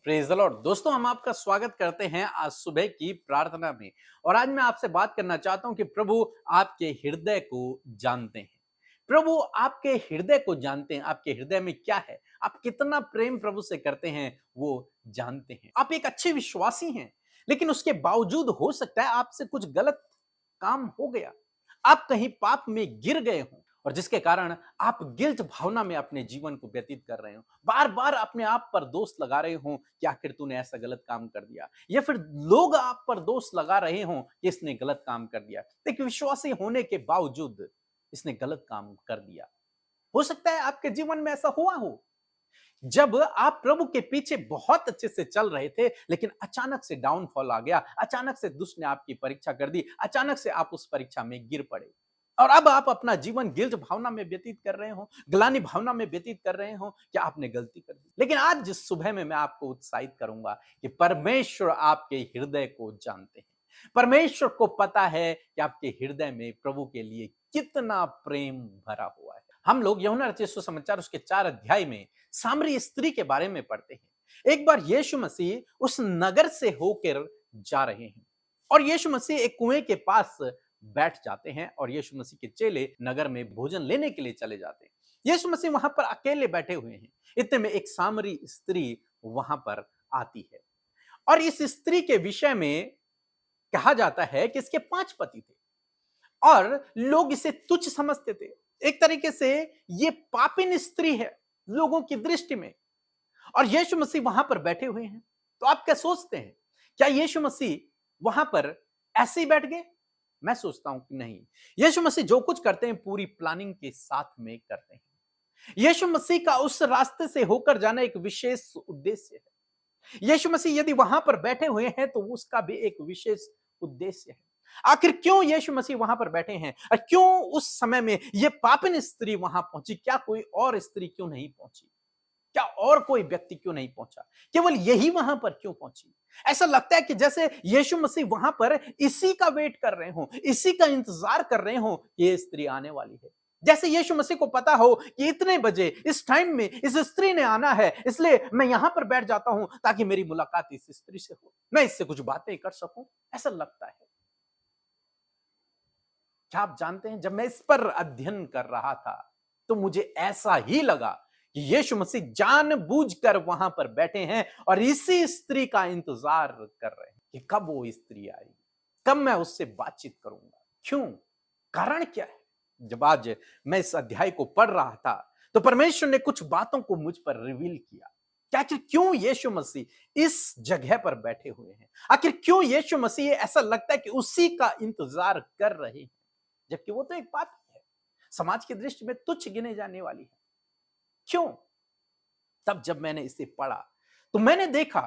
Praise the Lord. दोस्तों, हम आपका स्वागत करते हैं आज सुबह की प्रार्थना में। और आज मैं आपसे बात करना चाहता हूं कि प्रभु आपके हृदय को जानते हैं। प्रभु आपके हृदय को जानते हैं। आपके हृदय में क्या है, आप कितना प्रेम प्रभु से करते हैं, वो जानते हैं। आप एक अच्छे विश्वासी हैं, लेकिन उसके बावजूद हो सकता है आपसे कुछ गलत काम हो गया, आप कहीं पाप में गिर गए हों, और जिसके कारण आप गिल्ट भावना में अपने जीवन को व्यतीत कर रहे हो। बार बार अपने आप पर दोष लगा रहे हो कि आखिर तूने ऐसा गलत काम कर दिया, या फिर लोग आप पर दोष लगा रहे हो कि इसने गलत काम कर दिया। एक विश्वासी होने के बावजूद इसने गलत काम कर दिया। हो सकता है आपके जीवन में ऐसा हुआ हो, जब आप प्रभु के पीछे बहुत अच्छे से चल रहे थे, लेकिन अचानक से डाउनफॉल आ गया, अचानक से दुष्ट ने आपकी परीक्षा कर दी, अचानक से आप उस परीक्षा में गिर पड़े, और अब आप अपना जीवन गिल्ट भावना में व्यतीत कर रहे हो, ग्लानि भावना में व्यतीत कर रहे हो कि आपने गलती कर दी। लेकिन आज जिस सुबह में मैं आपको उत्साहित करूंगा कि परमेश्वर आपके हृदय को जानते हैं। परमेश्वर को पता है कि आपके हृदय में प्रभु के लिए कितना प्रेम भरा हुआ है। हम लोग यूहन्ना रचित सुसमाचार उसके 4 अध्याय में सामरी स्त्री के बारे में पढ़ते हैं। एक बार यीशु मसीह उस नगर से होकर जा रहे हैं, और यीशु मसीह एक कुएं के पास बैठ जाते हैं, और यीशु मसीह के चेले नगर में भोजन लेने के लिए चले जाते हैं। यीशु मसीह वहां पर अकेले बैठे हुए हैं। इतने में एक सामरी स्त्री वहां पर आती है, और इस स्त्री के विषय में कहा जाता है कि इसके 5 पति थे, और लोग इसे तुच्छ समझते थे। एक तरीके से ये पापिन स्त्री है लोगों की दृष्टि में, और यीशु मसीह वहां पर बैठे हुए हैं। तो आप क्या सोचते हैं, क्या यीशु मसीह वहां पर ऐसे ही बैठ गए? मैं सोचता हूं कि नहीं। यीशु मसीह जो कुछ करते हैं पूरी प्लानिंग के साथ में करते हैं। यीशु मसीह का उस रास्ते से होकर जाना एक विशेष उद्देश्य है। यीशु मसीह यदि वहां पर बैठे हुए हैं तो उसका भी एक विशेष उद्देश्य है। आखिर क्यों यीशु मसीह वहां पर बैठे हैं, और क्यों उस समय में यह पापिन स्त्री वहां पहुंची? क्या कोई और स्त्री क्यों नहीं पहुंची? क्या और कोई व्यक्ति क्यों नहीं पहुंचा? केवल यही वहां पर क्यों पहुंची? ऐसा लगता है कि जैसे यीशु मसीह वहां पर इसी का वेट कर रहे हो, इसी का इंतजार कर रहे हो कि ये स्त्री आने वाली है। जैसे यीशु मसीह को पता हो कि इतने बजे इस टाइम में इस स्त्री ने आना है, इसलिए मैं यहां पर बैठ जाता हूं ताकि मेरी मुलाकात इस स्त्री से हो, मैं इससे कुछ बातें कर सकूं। ऐसा लगता है। क्या आप जानते हैं, जब मैं इस पर अध्ययन कर रहा था तो मुझे ऐसा ही लगा कि यीशु मसीह जानबूझकर वहां पर बैठे हैं और इसी स्त्री का इंतजार कर रहे हैं कि कब वो स्त्री आएगी, कब मैं उससे बातचीत करूंगा। क्यों? कारण क्या है? जब आज मैं इस अध्याय को पढ़ रहा था तो परमेश्वर ने कुछ बातों को मुझ पर रिवील किया कि आखिर क्यों यीशु मसीह इस जगह पर बैठे हुए हैं। आखिर क्यों यीशु मसीह ऐसा लगता है कि उसी का इंतजार कर रहे हैं, जबकि वो तो एक पापी है, समाज की दृष्टि में तुच्छ गिने जाने वाली है। क्यों? तब जब मैंने इसे पढ़ा तो मैंने देखा,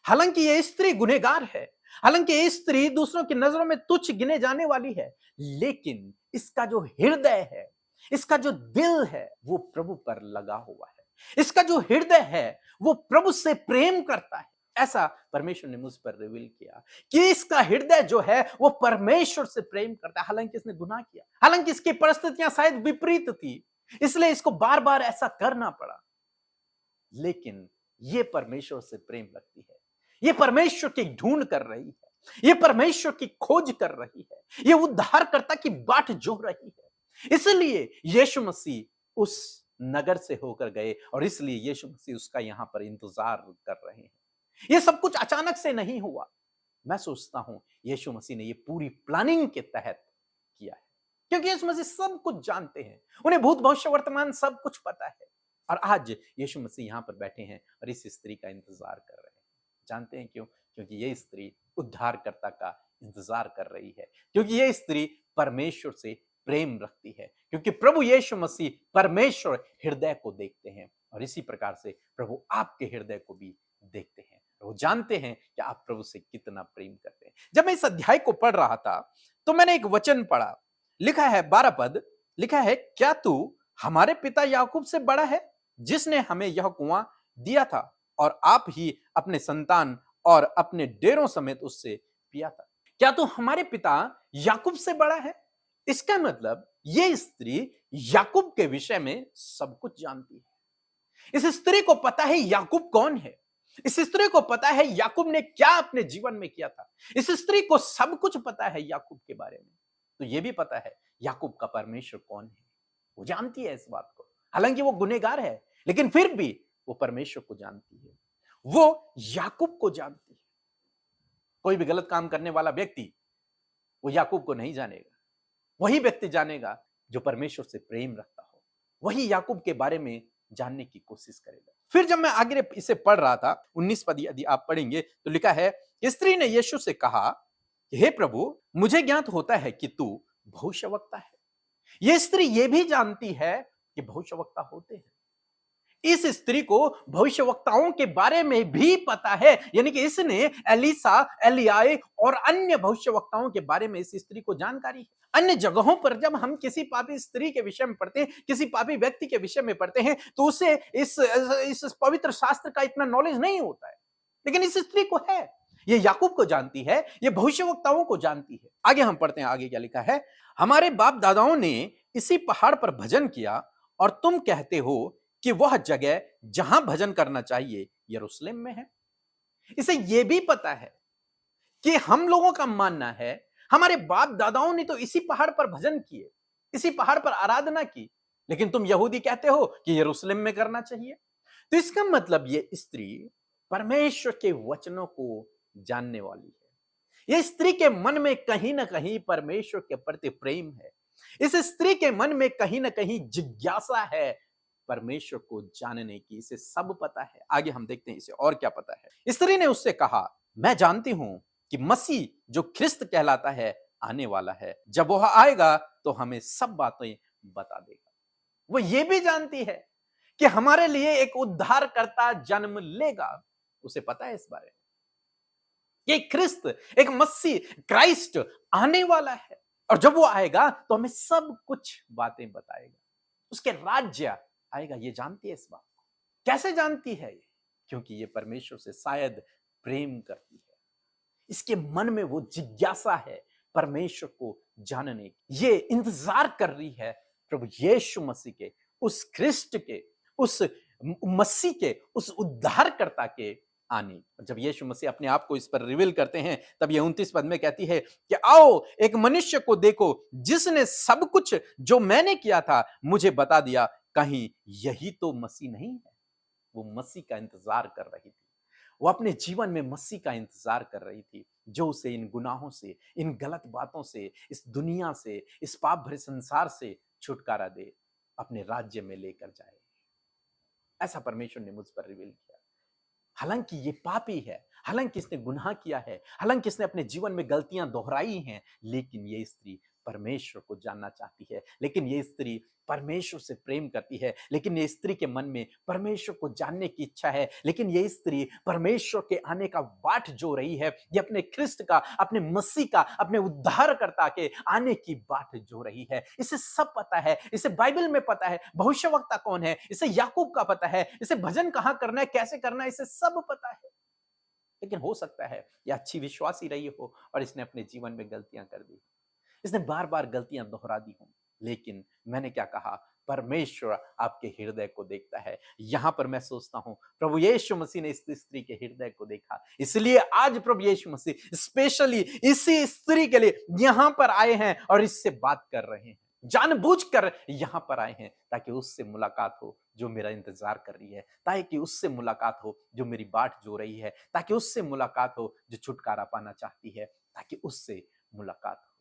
हालांकि ये स्त्री गुनहगार है, हालांकि ये स्त्री दूसरों की नजरों में तुच्छ गिने जाने वाली है, लेकिन इसका जो हृदय है, इसका जो दिल है, वो प्रभु पर लगा हुआ है। इसका जो हृदय है वो प्रभु से प्रेम करता है। ऐसा परमेश्वर ने मुझ पर रिवील किया कि इसका हृदय जो है वो परमेश्वर से प्रेम करता है। हालांकि इसने गुनाह किया, हालांकि इसकी परिस्थितियां शायद विपरीत थी, इसलिए इसको बार बार ऐसा करना पड़ा, लेकिन ये परमेश्वर से प्रेम रखती है। ये परमेश्वर की ढूंढ कर रही है, ये परमेश्वर की खोज कर रही है, ये उद्धारकर्ता की बाट जोह रही है। इसलिए यीशु मसीह उस नगर से होकर गए, और इसलिए यीशु मसीह उसका यहां पर इंतजार कर रहे हैं। ये सब कुछ अचानक से नहीं हुआ। मैं सोचता हूं यीशु मसीह ने ये पूरी प्लानिंग के तहत किया है, क्योंकि यीशु मसीह सब कुछ जानते हैं, उन्हें भूत भविष्य वर्तमान सब कुछ पता है। और आज यीशु मसीह यहां पर बैठे हैं और इस स्त्री का इंतजार कर रहे हैं। जानते हैं क्यों? क्योंकि ये स्त्री उद्धारकर्ता का इंतजार कर रही है, क्योंकि ये स्त्री परमेश्वर से प्रेम रखती है, क्योंकि प्रभु यीशु मसीह परमेश्वर हृदय को देखते हैं, और इसी प्रकार से प्रभु आपके हृदय को भी देखते हैं। वो जानते हैं कि आप प्रभु से कितना प्रेम करते हैं। जब मैं इस अध्याय को पढ़ रहा था तो मैंने एक वचन पढ़ा, लिखा है 12 पद, लिखा है, क्या तू हमारे पिता याकूब से बड़ा है, जिसने हमें यह कुआं दिया था, और आप ही अपने संतान और अपने डेरों समेत उससे पिया था। क्या तू हमारे पिता याकूब से बड़ा है? इसका मतलब ये स्त्री याकूब के विषय में सब कुछ जानती है। इस स्त्री को पता है याकूब कौन है, इस स्त्री को पता है याकूब ने क्या अपने जीवन में किया था। इस स्त्री को सब कुछ पता है याकूब के बारे में। तो यह भी पता है याकूब का परमेश्वर कौन है। वो जानती है इस बात को। हालांकि वो गुनहगार है, लेकिन फिर भी वो परमेश्वर को जानती है। वो याकूब को जानती है। कोई भी गलत काम करने वाला व्यक्ति वो याकूब को नहीं जानेगा। वही व्यक्ति जानेगा जो परमेश्वर से प्रेम रखता हो। वही याकूब के बारे में जानने की कोशिश करेगा। फिर जब मैं आगे इसे पढ़ रहा था, 19 पद यदि आप पढ़ेंगे तो लिखा है, स्त्री ने यीशु से कहा, हे प्रभु, मुझे ज्ञात होता है कि तू भविष्यवक्ता है। यह स्त्री यह भी जानती है कि भविष्यवक्ता होते हैं। इस स्त्री को भविष्यवक्ताओं के बारे में भी पता है, यानी कि इसने एलीसा, एलियाह और अन्य भविष्यवक्ताओं के बारे में इस स्त्री को जानकारी है। अन्य जगहों पर जब हम किसी पापी स्त्री के विषय में पढ़ते हैं, किसी पापी व्यक्ति के विषय में पढ़ते हैं, तो उसे इस पवित्र शास्त्र का इतना नॉलेज नहीं होता है, लेकिन इस स्त्री को है। ये याकूब को जानती है, ये भविष्यवक्ताओं को जानती है। आगे हम पढ़ते हैं, आगे क्या लिखा है, हमारे बाप दादाओं ने इसी पहाड़ पर भजन किया और तुम कहते हो कि वह जगह जहां भजन करना चाहिए यरूशलेम में है। इसे यह भी पता है कि हम लोगों का मानना है हमारे बाप दादाओं ने तो इसी पहाड़ पर भजन किए, इसी पहाड़ पर आराधना की, लेकिन तुम यहूदी कहते हो कि यरूशलेम में करना चाहिए। तो इसका मतलब यह स्त्री परमेश्वर के वचनों को जानने वाली है। यह स्त्री के मन में कहीं ना कहीं परमेश्वर के प्रति प्रेम है। इस स्त्री के मन में कहीं ना कहीं जिज्ञासा है परमेश्वर को जानने की। इसे सब पता है। आगे हम देखते हैं इसे और क्या पता है। स्त्री ने उससे कहा, मैं जानती हूं कि मसीह जो ख्रिस्त कहलाता है आने वाला है। जब वह आएगा तो हमें सब बातें बता देगा। वो ये भी जानती है कि हमारे लिए एक उद्धारकर्ता जन्म लेगा। उसे पता है इस बारे में, ये ख्रिस्त, एक मसीह, क्राइस्ट आने वाला है, और जब वो आएगा तो हमें सब कुछ बातें बताएगा। उसके राज्य आएगा। ये जानती है इस बात को। कैसे जानती है ये? क्योंकि ये परमेश्वर से शायद प्रेम करती है। इसके मन में वो जिज्ञासा है परमेश्वर को जानने की। ये इंतजार कर रही है प्रभु यीशु मसीह के, उस ख्रिस्ट के, उस मसीह के, उस उद्धारकर्ता के आने। जब यीशु मसीह अपने आप को इस पर रिवील करते हैं, तब ये 29 पद में कहती है कि आओ एक मनुष्य को देखो जिसने सब कुछ जो मैंने किया था मुझे बता दिया। कहीं यही तो मसीह नहीं है? वो मसीह का इंतजार कर रही थी। वो अपने जीवन में मसीह का इंतजार कर रही थी, जो उसे इन गुनाहों से, इन गलत बातों से, इस दुनिया से, इस पाप भरे संसार से छुटकारा दे, अपने राज्य में लेकर जाए। ऐसा परमेश्वर ने मुझ पर रिवील किया। हालांकि ये पापी है, हालांकि इसने गुनाह किया है, हालांकि इसने अपने जीवन में गलतियां दोहराई हैं, लेकिन ये स्त्री परमेश्वर को जानना चाहती है। लेकिन ये स्त्री परमेश्वर से प्रेम करती है। लेकिन ये स्त्री के मन में परमेश्वर को जानने की इच्छा है। लेकिन ये स्त्री परमेश्वर के आने का बाट जो रही है, ये अपने ख्रिस्त का, अपने मसीह का, अपने उद्धारकर्ता के आने की बाट जो रही है। इसे सब पता है। इसे बाइबल में पता है भविष्यवक्ता कौन है, इसे याकूब का पता है, इसे भजन कहां करना है, कैसे करना है, इसे सब पता है। लेकिन हो सकता है ये अच्छी विश्वासी रही हो और इसने अपने जीवन में गलतियां कर दी, इसने बार बार गलतियां दोहरा दी हों। लेकिन मैंने क्या कहा, परमेश्वर आपके हृदय को देखता है। यहां पर मैं सोचता हूं प्रभु यीशु मसीह ने इस स्त्री के हृदय को देखा, इसलिए आज प्रभु यीशु मसीह स्पेशली इसी स्त्री के लिए यहां पर आए हैं और इससे बात कर रहे हैं। जानबूझकर यहां पर आए हैं ताकि उससे मुलाकात हो जो मेरा इंतजार कर रही है, ताकि उससे मुलाकात हो जो मेरी बाट जो रही है, ताकि उससे मुलाकात हो जो छुटकारा पाना चाहती है, ताकि उससे मुलाकात हो।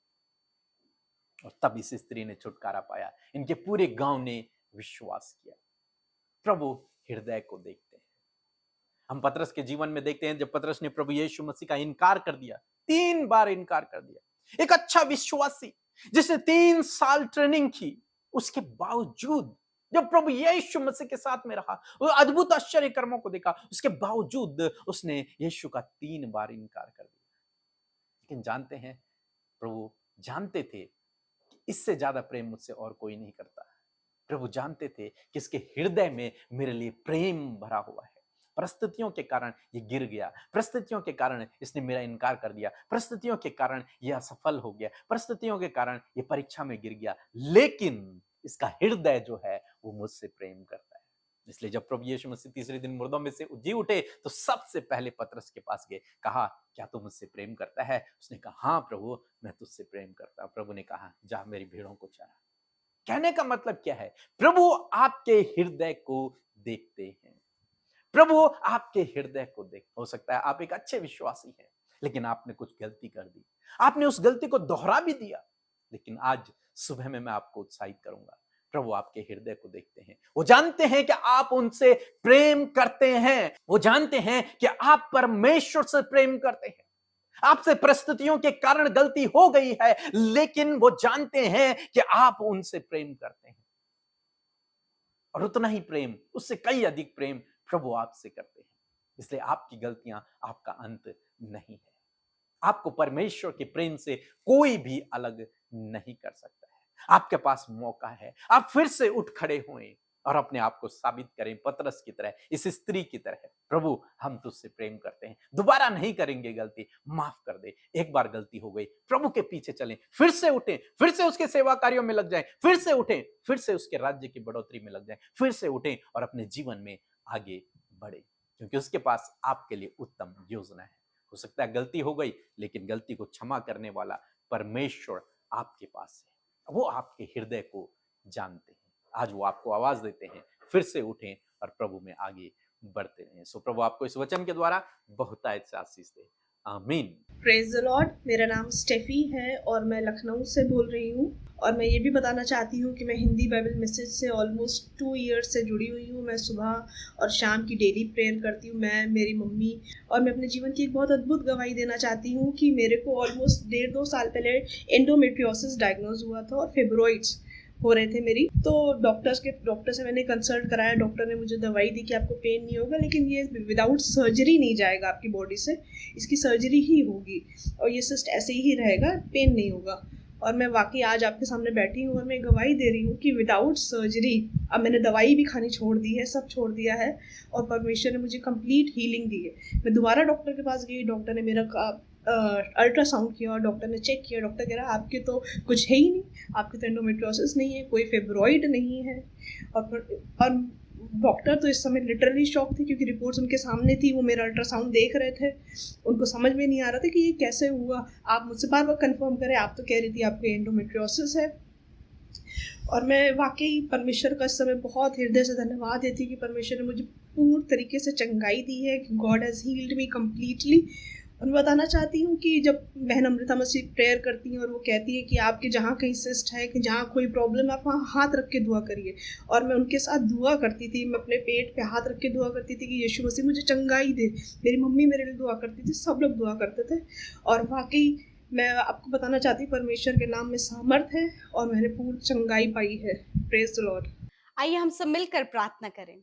और तब इस स्त्री ने छुटकारा पाया। इनके पूरे गांव ने विश्वास किया। प्रभु हृदय को देखते हैं। हम पतरस के जीवन में देखते हैं, जब पतरस ने प्रभु यीशु मसीह का इनकार कर दिया, 3 बार इनकार कर दिया, एक अच्छा विश्वासी जिसने 3 साल ट्रेनिंग की, उसके बावजूद जब प्रभु यीशु मसीह के साथ में रहा, वो अद्भुत आश्चर्य कर्मों को देखा, उसके बावजूद उसने यीशु का 3 बार इनकार कर दिया। लेकिन जानते हैं, प्रभु जानते थे इससे ज्यादा प्रेम मुझसे और कोई नहीं करता। प्रभु जानते थे कि इसके हृदय में मेरे लिए प्रेम भरा हुआ है। परिस्थितियों के कारण ये गिर गया, परिस्थितियों के कारण इसने मेरा इनकार कर दिया, परिस्थितियों के कारण ये असफल हो गया, परिस्थितियों के कारण ये परीक्षा में गिर गया, लेकिन इसका हृदय जो है वो मुझसे प्रेम करता है। इसलिए जब प्रभु यीशु मसीह तीसरे दिन मुर्दों में से जी उठे तो सबसे पहले पतरस के पास गए, कहा क्या तू मुझसे प्रेम करता है? उसने कहा हाँ प्रभु, मैं तुझसे प्रेम करता हूं। प्रभु ने कहा जा मेरी भेड़ों को चरा। कहने का मतलब क्या है? प्रभु आपके हृदय को देखते हैं। प्रभु आपके हृदय को देख, हो सकता है आप एक अच्छे विश्वासी हैं लेकिन आपने कुछ गलती कर दी, आपने उस गलती को दोहरा भी दिया, लेकिन आज सुबह में मैं आपको उत्साहित करूंगा, प्रभु आपके हृदय को देखते हैं। वो जानते हैं कि आप उनसे प्रेम करते हैं, वो जानते हैं कि आप परमेश्वर से प्रेम करते हैं। आपसे परिस्थितियों के कारण गलती हो गई है लेकिन वो जानते हैं कि आप उनसे प्रेम करते हैं, और उतना ही प्रेम, उससे कई अधिक प्रेम प्रभु आपसे करते हैं। इसलिए आपकी गलतियां आपका अंत नहीं है। आपको परमेश्वर के प्रेम से कोई भी अलग नहीं कर सकता है। आपके पास मौका है, आप फिर से उठ खड़े होएं और अपने आप को साबित करें पतरस की तरह, इस स्त्री की तरह, प्रभु हम तुझसे प्रेम करते हैं, दोबारा नहीं करेंगे गलती, माफ कर दे। एक बार गलती हो गई, प्रभु के पीछे चलें, फिर से उठें, फिर से उसके सेवा कार्यों में लग जाएं, फिर से उठें, फिर से उसके राज्य की बढ़ोतरी में लग जाएं, फिर से उठें और अपने जीवन में आगे बढ़े, क्योंकि उसके पास आपके लिए उत्तम योजना है। हो सकता है गलती हो गई लेकिन गलती को क्षमा करने वाला परमेश्वर आपके पास है, वो आपके हृदय को जानते हैं। आज वो आपको आवाज देते हैं, फिर से उठें और प्रभु में आगे बढ़ते रहें। सो प्रभु आपको इस वचन के द्वारा बहुतायत से आशीष दे। आमीन। Praise the Lord. मेरा नाम स्टेफी है और मैं लखनऊ से बोल रही हूँ, और मैं ये भी बताना चाहती हूँ कि मैं हिंदी बाइबल मैसेज से ऑलमोस्ट 2 ईयर्स से जुड़ी हुई हूँ। मैं सुबह और शाम की डेली प्रेयर करती हूँ, मैं, मेरी मम्मी, और मैं अपने जीवन की एक बहुत अद्भुत गवाही देना चाहती हूँ कि मेरे को ऑलमोस्ट 1.5-2 साल पहले एंडोमेट्रियोसिस डायग्नोज हुआ था और फिब्रोइड्स हो रहे थे मेरी। तो डॉक्टर से मैंने कंसल्ट कराया, डॉक्टर ने मुझे दवाई दी कि आपको पेन नहीं होगा, लेकिन ये विदाउट सर्जरी नहीं जाएगा आपकी बॉडी से, इसकी सर्जरी ही होगी और ये सिस्ट ऐसे ही रहेगा, पेन नहीं होगा। और मैं वाकई आज आपके सामने बैठी हूँ और मैं गवाही दे रही हूँ कि विदाउट सर्जरी, अब मैंने दवाई भी खानी छोड़ दी है, सब छोड़ दिया है, और परमेश्वर ने मुझे कंप्लीट हीलिंग दी है। मैं दोबारा डॉक्टर के पास गई, डॉक्टर ने मेरा अल्ट्रासाउंड किया और डॉक्टर ने चेक किया, डॉक्टर कह रहा आपके तो कुछ है ही नहीं, आपके तो एंडोमेट्रियोसिस नहीं है, कोई फेब्रॉइड नहीं है। और डॉक्टर तो इस समय लिटरली शॉक थे, क्योंकि रिपोर्ट्स उनके सामने थी, वो मेरा अल्ट्रासाउंड देख रहे थे, उनको समझ में नहीं आ रहा था कि ये कैसे हुआ। आप मुझसे बार बार कंफर्म करें, आप तो कह रही थी आपके एंडोमेट्रियोसिस है। और मैं वाकई परमेश्वर का इस समय बहुत हृदय से धन्यवाद देती कि परमेश्वर ने मुझे पूर्ण तरीके से चंगाई दी है, कि God has healed me completely. और मैं बताना चाहती हूँ कि जब बहन अमृता मसीह प्रेयर करती हैं और वो कहती है कि आपके जहाँ कहीं सिस्ट है, कि जहाँ कोई प्रॉब्लम है, आप वहाँ हाथ रख के दुआ करिए, और मैं उनके साथ दुआ करती थी, मैं अपने पेट पे हाथ रख के दुआ करती थी कि यीशु मसीह मुझे चंगाई दे। मेरी मम्मी मेरे लिए दुआ करती थी, सब लोग दुआ करते थे। और वाकई मैं आपको बताना चाहती हूँ परमेश्वर के नाम में सामर्थ है और मैंने पूर्ण चंगाई पाई है। Praise the Lord. आइए हम सब मिलकर प्रार्थना करें।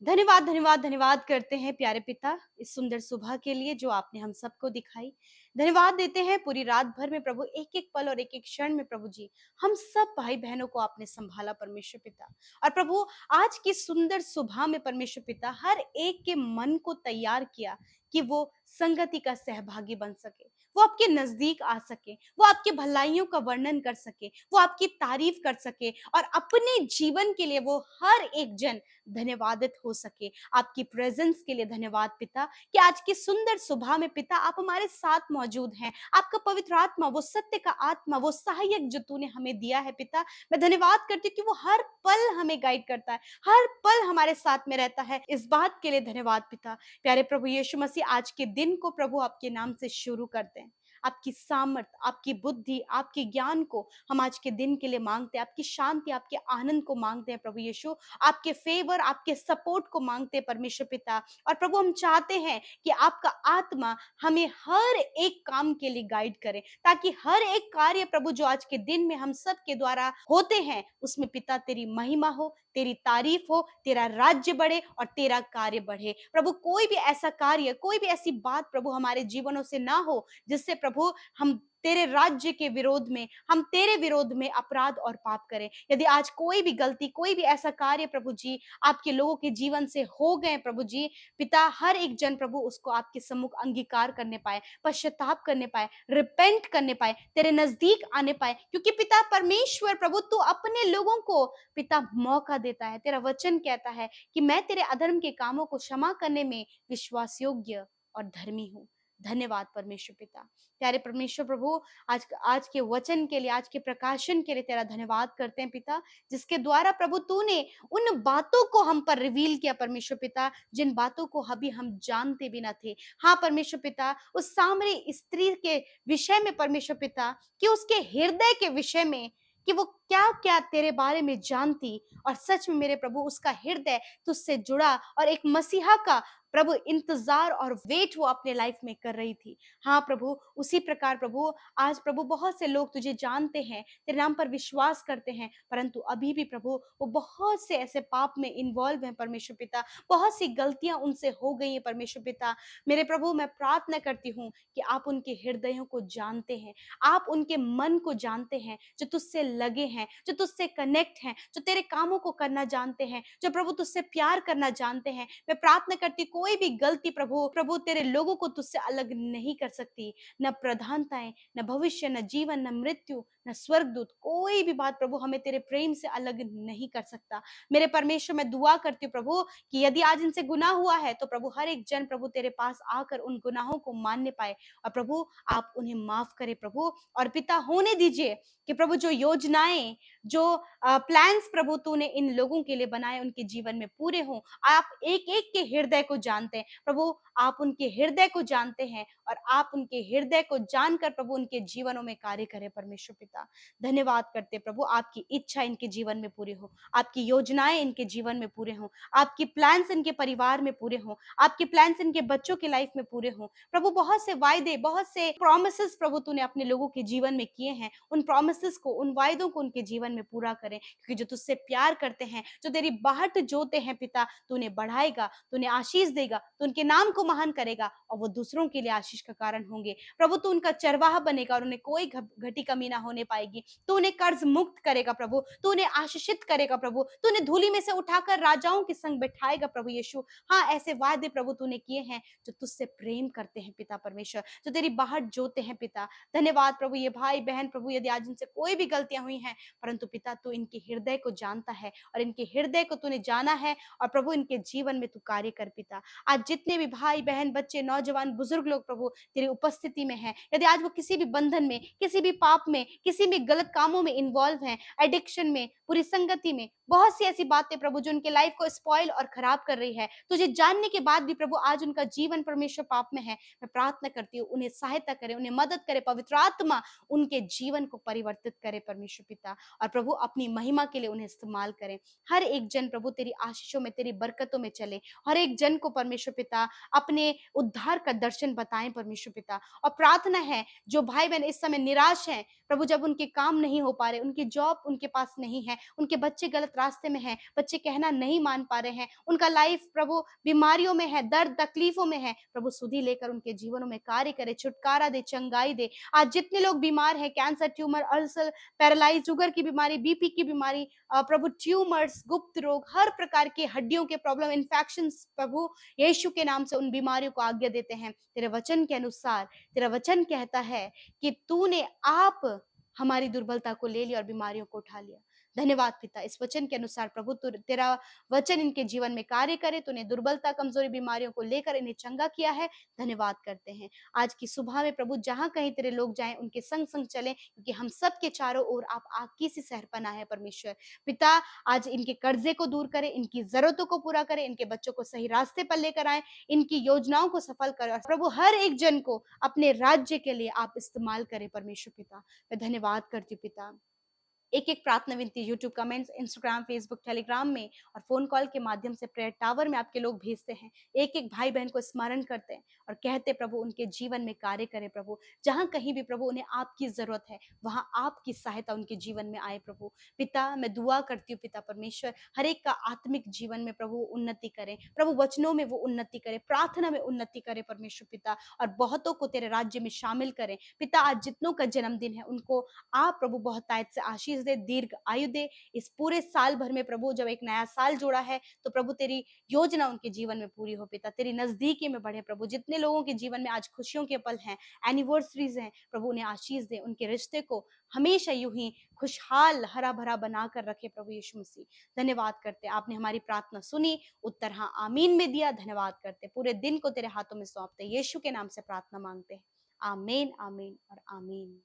धन्यवाद धन्यवाद धन्यवाद करते हैं प्यारे पिता इस सुंदर सुबह के लिए जो आपने हम सबको दिखाई। धन्यवाद देते हैं पूरी रात भर में प्रभु, एक एक पल और एक एक क्षण में प्रभु जी हम सब भाई बहनों को आपने संभाला परमेश्वर पिता। और प्रभु आज की सुंदर सुबह में परमेश्वर पिता हर एक के मन को तैयार किया कि वो संगति का सहभागी बन सके, वो आपके नजदीक आ सके, वो आपके भलाइयों का वर्णन कर सके, वो आपकी तारीफ कर सके, और अपने जीवन के लिए वो हर एक जन धन्यवादित हो सके। आपकी प्रेजेंस के लिए धन्यवाद पिता कि आज की सुंदर सुबह में पिता आप हमारे साथ मौजूद हैं। आपका पवित्र आत्मा, वो सत्य का आत्मा, वो सहायक जो तूने हमें दिया है पिता, मैं धन्यवाद करती हूँ कि वो हर पल हमें गाइड करता है, हर पल हमारे साथ में रहता है। इस बात के लिए धन्यवाद पिता। प्यारे प्रभु यीशु मसीह आज के दिन को प्रभु आपके नाम से शुरू करते हैं। आपकी सामर्थ, आपकी बुद्धि, आपके ज्ञान को हम आज के दिन के लिए मांगते हैं, आपकी शांति, आपके आनंद को मांगते हैं प्रभु यीशु, आपके फेवर, आपके सपोर्ट को मांगते हैं परमेश्वर पिता। और प्रभु हम चाहते हैं कि आपका आत्मा हमें हर एक काम के लिए गाइड करे, ताकि हर एक कार्य प्रभु जो आज के दिन में हम सब के द्वारा होते हैं उसमें पिता तेरी महिमा हो, तेरी तारीफ हो, तेरा राज्य बढ़े और तेरा कार्य बढ़े। प्रभु कोई भी ऐसा कार्य, कोई भी ऐसी बात प्रभु हमारे जीवनों से ना हो जिससे प्रभु प्रभु हम तेरे राज्य के विरोध में, हम तेरे विरोध में अपराध और पाप करें। यदि आज कोई भी गलती, कोई भी ऐसा कार्य प्रभु जी आपके लोगों के जीवन से हो गए प्रभु जी, पिता हर एक जन प्रभु उसको आपके सम्मुख अंगीकार करने पाए, पश्चाताप करने पाए, रिपेंट करने पाए, तेरे नजदीक आने पाए, क्योंकि पिता परमेश्वर प्रभु तू अपने लोगों को पिता मौका देता है। तेरा वचन कहता है कि मैं तेरे अधर्म के कामों को क्षमा करने में विश्वास योग्य और धर्मी हूँ। धन्यवाद परमेश्वर पिता। प्यारे परमेश्वर प्रभु, आज आज के वचन के लिए, आज के प्रकाशन के लिए तेरा धन्यवाद करते हैं पिता, जिसके द्वारा प्रभु तूने उन बातों को हम पर रिवील किया परमेश्वर पिता, जिन बातों को अभी हम जानते भी ना थे। हाँ परमेश्वर पिता, उस सामरी स्त्री के विषय में परमेश्वर पिता, कि उसके हृदय के विषय में, कि वो क्या क्या तेरे बारे में जानती, और सच में मेरे प्रभु उसका हृदय तुझसे जुड़ा और एक मसीहा का प्रभु इंतजार और वेट वो अपने लाइफ में कर रही थी। हाँ प्रभु, उसी प्रकार प्रभु आज प्रभु बहुत से लोग तुझे जानते हैं, तेरे नाम पर विश्वास करते हैं, परंतु अभी भी प्रभु वो बहुत से ऐसे पाप में इन्वॉल्व हैं परमेश्वर पिता, बहुत सी गलतियां उनसे हो गई हैं परमेश्वर पिता। मेरे प्रभु मैं प्रार्थना करती हूँ कि आप उनके हृदयों को जानते हैं, आप उनके मन को जानते हैं, जो तुझसे लगे हैं, जो तुझसे कनेक्ट हैं, जो तेरे कामों को करना जानते हैं, जो प्रभु तुझसे प्यार करना जानते हैं। मैं प्रार्थना करती हूँ, कोई भी गलती प्रभु प्रभु तेरे लोगों को तुझसे अलग नहीं कर सकती। न प्रधानताएं, न भविष्य, न जीवन, न मृत्यु, न स्वर्गदूत, कोई भी बात प्रभु हमें तेरे प्रेम से अलग नहीं कर सकता। मेरे परमेश्वर मैं दुआ करती हूँ प्रभु कि यदि आज इनसे गुनाह हुआ है तो प्रभु हर एक जन प्रभु तेरे पास आकर उन गुनाहों को मानने पाए, और प्रभु आप उन्हें माफ करे प्रभु। और पिता होने दीजिए कि प्रभु जो योजनाएं, जो प्लान्स प्रभु तूने इन लोगों के लिए बनाए उनके जीवन में पूरे हों। आप एक एक के हृदय को जानते हैं प्रभु, आप उनके हृदय को जानते हैं, और आप उनके हृदय को जानकर प्रभु उनके जीवनों में कार्य करें परमेश्वर पिता। धन्यवाद करते प्रभु, आपकी इच्छा इनके जीवन में पूरी हो, आपकी योजनाएं इनके जीवन में पूरे हों, आपकी प्लान्स इनके परिवार में पूरे हों, आपके प्लान्स इनके बच्चों के लाइफ में पूरे हों प्रभु। बहुत से वायदे, बहुत से प्रॉमिसेस प्रभु तूने अपने लोगों के जीवन में किए हैं, उन प्रॉमिसेस को, उन वायदों को उनके जीवन में पूरा करें, क्योंकि जो तुझसे प्यार करते हैं, जो तेरी बाहट जोते हैं पिता, तूने बढ़ाएगा, तूने आशीष देगा, तू उनके नाम को महान करेगा, और वो दूसरों के लिए आशीष का कारण होंगे प्रभु। तू उनका चरवाहा बनेगा और उन्हें कोई घटी कमी ना होने पाएगी। तू उन्हें कर्ज मुक्त करेगा प्रभु, तू उन्हें आशीषित करेगा प्रभु, तू उन्हें धूली में से उठाकर राजाओं के संग बैठाएगा प्रभु यीशु। हाँ, ऐसे वादे प्रभु तूने किए हैं जो तुझसे प्रेम करते हैं पिता परमेश्वर, जो तेरी बाहट जोते हैं पिता। धन्यवाद प्रभु। ये भाई बहन प्रभु यदि आज इनसे कोई भी गलतियां हुई हैं, परंतु पिता तू इनके हृदय को जानता है, और इनके हृदय को तूने जाना है, और प्रभु इनके जीवन में तू कार्य कर पिता। आज जितने भी भाई बहन, बच्चे, नौजवान, बुजुर्ग लोग प्रभु तेरी उपस्थिति में हैं, यदि आज वो किसी भी बंधन में, किसी भी पाप में, किसी भी गलत कामों में इन्वॉल्व हैं, एडिक्शन में, बुरी संगति में, बहुत सी ऐसी बातें प्रभु जो उनके लाइफ को स्पॉइल और खराब कर रही है, तुझे जानने के बाद भी प्रभु आज उनका जीवन परमेश्वर पाप में है, मैं प्रार्थना करती हूँ उन्हें सहायता करे, उन्हें मदद करे, पवित्र आत्मा उनके जीवन को परिवर्तित करे परमेश्वर पिता, और प्रभु अपनी महिमा के लिए उन्हें इस्तेमाल करें। हर एक जन प्रभु तेरी आशीषों में, तेरी बरकतों में चले, हर एक जन को परमेश्वर पिता अपने उद्धार का दर्शन बताएं परमेश्वर पिता। और प्रार्थना है जो भाई बहन इस समय निराश हैं प्रभु, जब उनके काम नहीं हो पा रहे, उनकी जॉब उनके पास नहीं है, उनके बच्चे गलत रास्ते में हैं, बच्चे कहना नहीं मान पा रहे हैं, उनका लाइफ प्रभु बीमारियों में है, दर्द तकलीफों में है, प्रभु सुधि लेकर उनके जीवनों में कार्य करे, छुटकारा दे, चंगाई दे। आज जितने लोग बीमार हैं, cancer, tumour, ulcer, paralyse, sugar की बीमारी, बीपी की बीमारी, प्रभु ट्यूमर्स, गुप्त रोग, हर प्रकार के हड्डियों के प्रॉब्लम, इन्फेक्शंस, प्रभु यीशु के नाम से उन बीमारियों को आज्ञा देते हैं। तेरे वचन के अनुसार, तेरा वचन कहता है कि तूने आप हमारी दुर्बलता को ले लिया और बीमारियों को उठा लिया। धन्यवाद पिता, इस वचन के अनुसार प्रभु तेरा वचन इनके जीवन में कार्य करे, तूने दुर्बलता, कमजोरी, बीमारियों को लेकर इन्हें चंगा किया है। धन्यवाद करते हैं। आज की सुबह में प्रभु जहां कहीं तेरे लोग जाएं, उनके संग संग चलें, क्योंकि हम सब के चारों ओर आप आग की सी सहरपना है परमेश्वर पिता। आज इनके कर्जे को दूर करें, इनकी जरूरतों को पूरा करें, इनके बच्चों को सही रास्ते पर लेकर आए, इनकी योजनाओं को सफल करें, और प्रभु हर एक जन को अपने राज्य के लिए आप इस्तेमाल करें परमेश्वर पिता। मैं धन्यवाद करती हूँ पिता। एक एक प्रार्थना विनती YouTube comments, Instagram, Facebook, Telegram में और फोन कॉल के माध्यम से प्रेयर टावर में आपके लोग भेजते हैं। एक एक भाई बहन को स्मरण करते हैं और कहते प्रभु उनके जीवन में कार्य करे प्रभु। जहां कहीं भी प्रभु उन्हें आपकी जरूरत है वहां आपकी सहायता उनके जीवन में आए प्रभु। पिता, मैं दुआ करती हूँ पिता परमेश्वर, हर एक का आत्मिक जीवन में प्रभु उन्नति करें प्रभु, वचनों में वो उन्नति करे, प्रार्थना में उन्नति करे परमेश्वर पिता, और बहुतों को तेरे राज्य में शामिल करें पिता। आज जितनों का जन्मदिन है उनको आप प्रभु बहुतायत से आशीष दे, दीर्घ आयु दे। इस पूरे साल भर में प्रभु जब एक नया साल जोड़ा है तो प्रभु तेरी योजना उनके जीवन में पूरी हो पिता, तेरी नजदीकी में बढ़े प्रभु। जितने लोगों के जीवन में आज खुशियों के पल हैं, एनिवर्सरीज हैं प्रभु, उन्हें आशीष दे, उनके रिश्ते को हमेशा यूं ही खुशहाल हरा भरा बनाकर रखे प्रभु यीशु मसीह। धन्यवाद करते, आपने हमारी प्रार्थना सुनी, उत्तर हाँ आमीन में दिया। धन्यवाद करते, पूरे दिन को तेरे हाथों में सौंपते, यीशु के नाम से प्रार्थना मांगते हैं। आमीन, आमीन और आमीन।